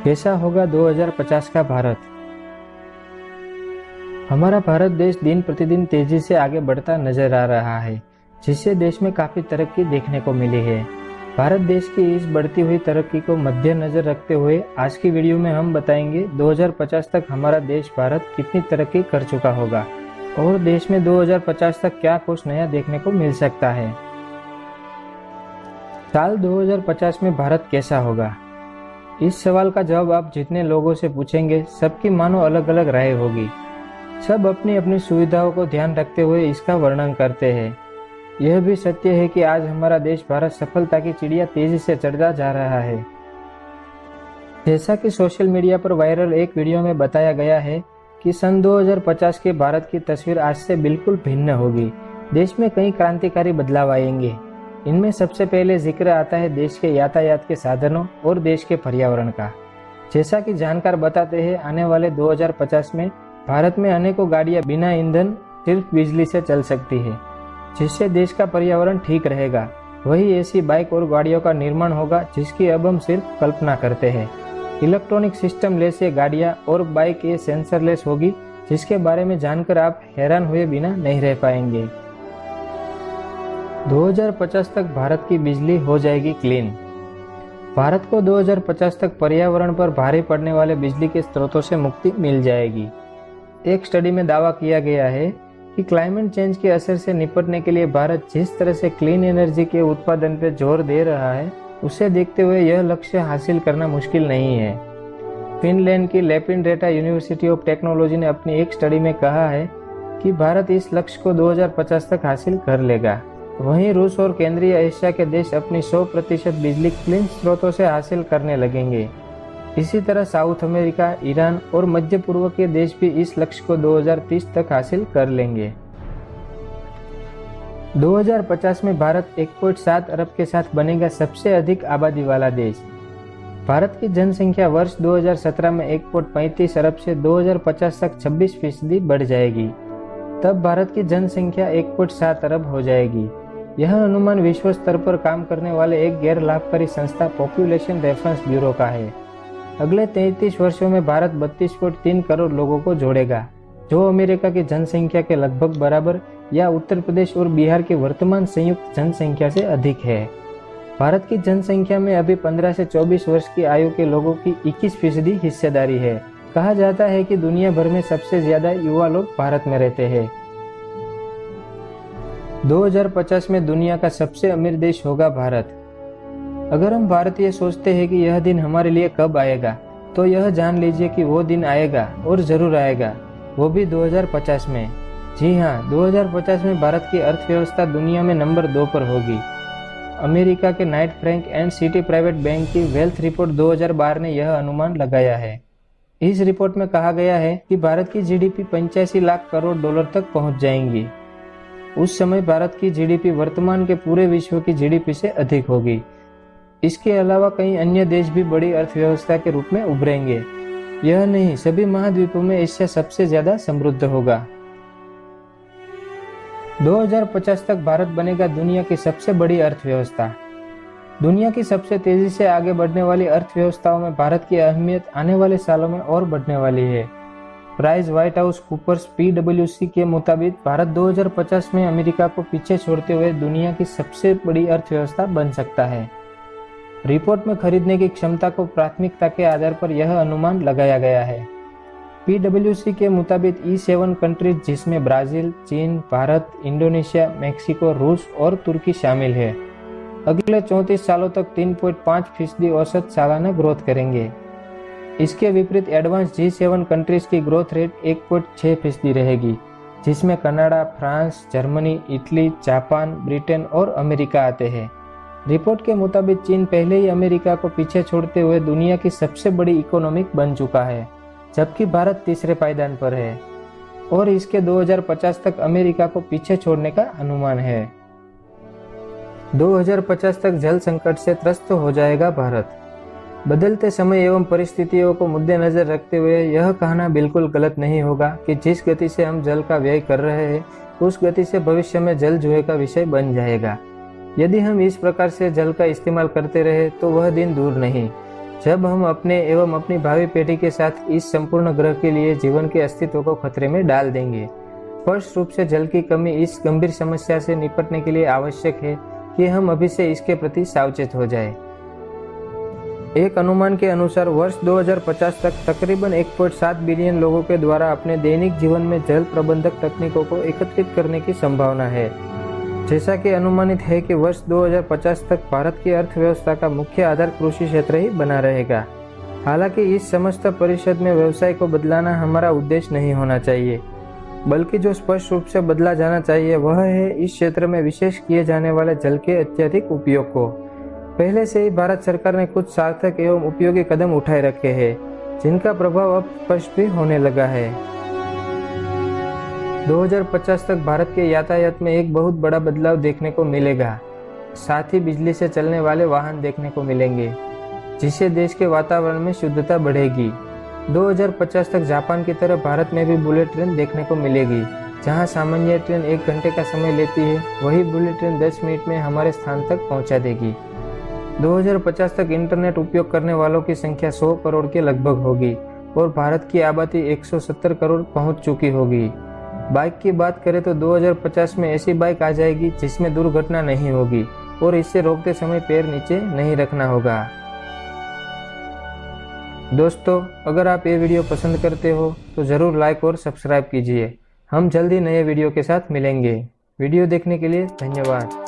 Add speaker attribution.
Speaker 1: कैसा होगा 2050 का भारत। हमारा भारत देश दिन प्रतिदिन तेजी से आगे बढ़ता नजर आ रहा है, जिससे देश में काफी तरक्की देखने को मिली है। भारत देश की इस बढ़ती हुई तरक्की को मद्देनजर रखते हुए आज की वीडियो में हम बताएंगे 2050 तक हमारा देश भारत कितनी तरक्की कर चुका होगा और देश में 2050 तक क्या कुछ नया देखने को मिल सकता है। साल 2050 में भारत कैसा होगा? इस सवाल का जवाब आप जितने लोगों से पूछेंगे सबकी मानो अलग अलग राय होगी। सब अपनी अपनी सुविधाओं को ध्यान रखते हुए इसका वर्णन करते हैं। यह भी सत्य है कि आज हमारा देश भारत सफलता की चिड़िया तेजी से चढ़ता जा रहा है। जैसा कि सोशल मीडिया पर वायरल एक वीडियो में बताया गया है कि सन 2050 के भारत की तस्वीर आज से बिल्कुल भिन्न होगी। देश में कई क्रांतिकारी बदलाव आएंगे। इनमें सबसे पहले जिक्र आता है देश के यातायात के साधनों और देश के पर्यावरण का। जैसा कि जानकार बताते हैं, आने वाले 2050 में भारत में अनेकों गाड़ियां बिना ईंधन सिर्फ बिजली से चल सकती है, जिससे देश का पर्यावरण ठीक रहेगा। वही ऐसी बाइक और गाड़ियों का निर्माण होगा जिसकी अब हम सिर्फ कल्पना करते हैं। इलेक्ट्रॉनिक सिस्टम लेस ये गाड़ियां और बाइक ये सेंसरलेस होगी, जिसके बारे में जानकर आप हैरान हुए बिना नहीं रह पाएंगे। 2050 तक भारत की बिजली हो जाएगी क्लीन। भारत को 2050 तक पर्यावरण पर भारी पड़ने वाले बिजली के स्रोतों से मुक्ति मिल जाएगी। एक स्टडी में दावा किया गया है कि क्लाइमेट चेंज के असर से निपटने के लिए भारत जिस तरह से क्लीन एनर्जी के उत्पादन पर जोर दे रहा है, उसे देखते हुए यह लक्ष्य हासिल करना मुश्किल नहीं है। फिनलैंड की लैपिनरेटा यूनिवर्सिटी ऑफ टेक्नोलॉजी ने अपनी एक स्टडी में कहा है कि भारत इस लक्ष्य को 2050 तक हासिल कर लेगा। वहीं रूस और केंद्रीय एशिया के देश अपनी 100% बिजली क्लीन स्रोतों से हासिल करने लगेंगे। इसी तरह साउथ अमेरिका, ईरान और मध्य पूर्व के देश भी इस लक्ष्य को 2030 तक हासिल कर लेंगे। 2050 में भारत 1.7 अरब के साथ बनेगा सबसे अधिक आबादी वाला देश। भारत की जनसंख्या वर्ष 2017 में 1.35 अरब से 2050 तक 26% बढ़ जाएगी। तब भारत की जनसंख्या 1.7 अरब हो जाएगी। यह अनुमान विश्व स्तर पर काम करने वाले एक गैर लाभकारी संस्था पॉपुलेशन रेफरेंस ब्यूरो का है। अगले 33 वर्षों में भारत 32.3 करोड़ लोगों को जोड़ेगा, जो अमेरिका की जनसंख्या के लगभग बराबर या उत्तर प्रदेश और बिहार की वर्तमान संयुक्त जनसंख्या से अधिक है। भारत की जनसंख्या में अभी 15 से 24 वर्ष की आयु के लोगों की 21% हिस्सेदारी है। कहा जाता है कि दुनिया भर में सबसे ज्यादा युवा लोग भारत में रहते हैं। 2050 में दुनिया का सबसे अमीर देश होगा भारत। अगर हम भारतीय सोचते हैं कि यह दिन हमारे लिए कब आएगा, तो यह जान लीजिए कि वो दिन आएगा और जरूर आएगा, वो भी 2050 में। जी हाँ, 2050 में भारत की अर्थव्यवस्था दुनिया में नंबर 2 पर होगी। अमेरिका के Knight Frank and city private bank की वेल्थ रिपोर्ट 2012 ने यह अनुमान लगाया है। इस रिपोर्ट में कहा गया है कि भारत की जीडीपी 85 लाख करोड़ डॉलर तक पहुंच जाएंगी। उस समय भारत की जीडीपी वर्तमान के पूरे विश्व की जीडीपी से अधिक होगी। इसके अलावा कई अन्य देश भी बड़ी अर्थव्यवस्था के रूप में उभरेंगे। यह नहीं, सभी महाद्वीपों में एशिया सबसे ज्यादा समृद्ध होगा। 2050 तक भारत बनेगा दुनिया की सबसे बड़ी अर्थव्यवस्था। दुनिया की सबसे तेजी से आगे बढ़ने वाली अर्थव्यवस्थाओं में भारत की अहमियत आने वाले सालों में और बढ़ने वाली है। Price Waterhouse Coopers PwC के मुताबिक भारत 2050 में अमेरिका को पीछे छोड़ते हुए दुनिया की सबसे बड़ी अर्थव्यवस्था बन सकता है। रिपोर्ट में खरीदने की क्षमता को प्राथमिकता के आधार पर यह अनुमान लगाया गया है। PwC के मुताबिक E7 कंट्रीज, जिसमें ब्राजील, चीन, भारत, इंडोनेशिया, मेक्सिको, रूस और तुर्की शामिल है, अगले 34 सालों तक 3.5% औसत सालाना ग्रोथ करेंगे। इसके विपरीत एडवांस G7 कंट्रीज की ग्रोथ रेट 1.6% रहेगी, जिसमें Canada, France, Germany, Italy, Japan, Britain और अमेरिका आते हैं। रिपोर्ट के मुताबिक चीन पहले ही अमेरिका को पीछे छोड़ते हुए दुनिया की सबसे बड़ी इकोनॉमिक बन चुका है, जबकि भारत तीसरे पायदान पर है और इसके 2050 तक अमेरिका को पीछे छोड़ने का अनुमान है। 2050 तक जल संकट से त्रस्त हो जाएगा भारत। बदलते समय एवं परिस्थितियों को मद्देनजर रखते हुए यह कहना बिल्कुल गलत नहीं होगा कि जिस गति से हम जल का व्यय कर रहे हैं, उस गति से भविष्य में जल जुए का विषय बन जाएगा। यदि हम इस प्रकार से जल का इस्तेमाल करते रहे तो वह दिन दूर नहीं जब हम अपने एवं अपनी भावी पीढ़ी के साथ इस संपूर्ण ग्रह के लिए जीवन के अस्तित्व को खतरे में डाल देंगे। स्पष्ट रूप से जल की कमी इस गंभीर समस्या से निपटने के लिए आवश्यक है कि हम अभी से इसके प्रति सावचेत हो जाएं। एक अनुमान के अनुसार वर्ष 2050 तक तकरीबन 1.7 बिलियन लोगों के द्वारा अपने दैनिक जीवन में जल प्रबंधक तकनीकों को एकत्रित करने की संभावना है। जैसा कि अनुमानित है कि वर्ष 2050 तक भारत की अर्थव्यवस्था का मुख्य आधार कृषि क्षेत्र ही बना रहेगा। हालांकि इस समस्त परिषद में व्यवसाय को बदलाना हमारा उद्देश्य नहीं होना चाहिए, बल्कि जो स्पष्ट रूप से बदला जाना चाहिए वह है इस क्षेत्र में विशेष किए जाने वाले जल के अत्यधिक उपयोग को। पहले से ही भारत सरकार ने कुछ सार्थक एवं उपयोगी कदम उठाए रखे हैं, जिनका प्रभाव अब स्पष्ट भी होने लगा है। 2050 तक भारत के यातायात में एक बहुत बड़ा बदलाव देखने को मिलेगा। साथ ही बिजली से चलने वाले वाहन देखने को मिलेंगे, जिससे देश के वातावरण में शुद्धता बढ़ेगी। 2050 तक जापान की तरह भारत में भी बुलेट ट्रेन देखने को मिलेगी। जहां सामान्य ट्रेन 1 घंटे का समय लेती है, वही बुलेट ट्रेन 10 मिनट में हमारे स्थान तक पहुंचा देगी। 2050 तक इंटरनेट उपयोग करने वालों की संख्या 100 करोड़ के लगभग होगी और भारत की आबादी 170 करोड़ पहुंच चुकी होगी। बाइक की बात करें तो 2050 में ऐसी बाइक आ जाएगी जिसमें दुर्घटना नहीं होगी और इससे रोकते समय पैर नीचे नहीं रखना होगा। दोस्तों, अगर आप ये वीडियो पसंद करते हो तो ज़रूर लाइक और सब्सक्राइब कीजिए। हम जल्दी नए वीडियो के साथ मिलेंगे। वीडियो देखने के लिए धन्यवाद।